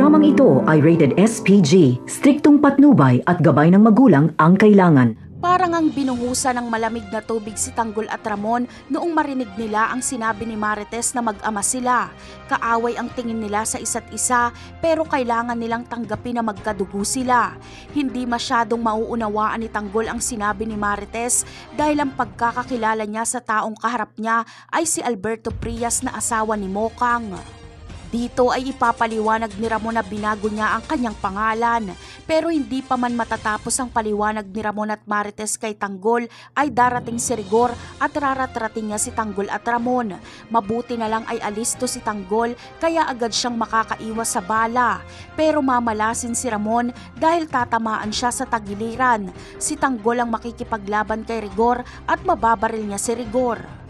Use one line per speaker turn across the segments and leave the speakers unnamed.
Programang ito ay rated SPG, striktong patnubay at gabay ng magulang ang kailangan.
Parang ang binuhusan ng malamig na tubig si Tanggol at Ramon noong marinig nila ang sinabi ni Marites na mag-ama sila. Kaaway ang tingin nila sa isa't isa pero kailangan nilang tanggapin na magkadugo sila. Hindi masyadong mauunawaan ni Tanggol ang sinabi ni Marites dahil ang pagkakakilala niya sa taong kaharap niya ay si Alberto Prias na asawa ni Mokang. Dito ay ipapaliwanag ni Ramon na binago niya ang kanyang pangalan. Pero hindi pa man matatapos ang paliwanag ni Ramon at Marites kay Tanggol ay darating si Rigor at raratrating niya si Tanggol at Ramon. Mabuti na lang ay alisto si Tanggol kaya agad siyang makakaiwas sa bala. Pero mamalasin si Ramon dahil tatamaan siya sa tagiliran. Si Tanggol ang makikipaglaban kay Rigor at mababaril niya si Rigor.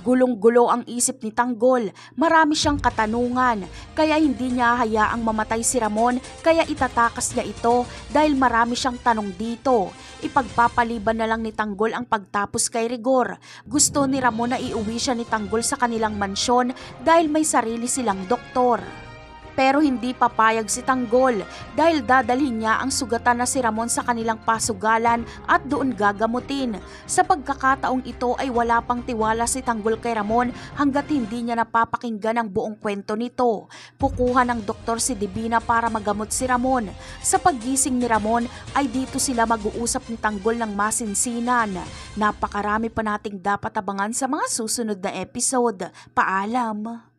Gulong-gulo ang isip ni Tanggol, marami siyang katanungan, kaya hindi niya hayaang mamatay si Ramon kaya itatakas niya ito dahil marami siyang tanong dito. Ipagpapaliban na lang ni Tanggol ang pagtapos kay Rigor. Gusto ni Ramon na iuwi siya ni Tanggol sa kanilang mansyon dahil may sarili silang doktor. Pero hindi papayag si Tanggol dahil dadalhin niya ang sugatan na si Ramon sa kanilang pasugalan at doon gagamutin. Sa pagkakataong ito ay wala pang tiwala si Tanggol kay Ramon hanggat hindi niya napapakinggan ang buong kwento nito. Pukuhan ng doktor si Divina para magamot si Ramon. Sa paggising ni Ramon ay dito sila mag-uusap ni Tanggol ng masinsinan. Napakarami pa nating dapat abangan sa mga susunod na episode. Paalam!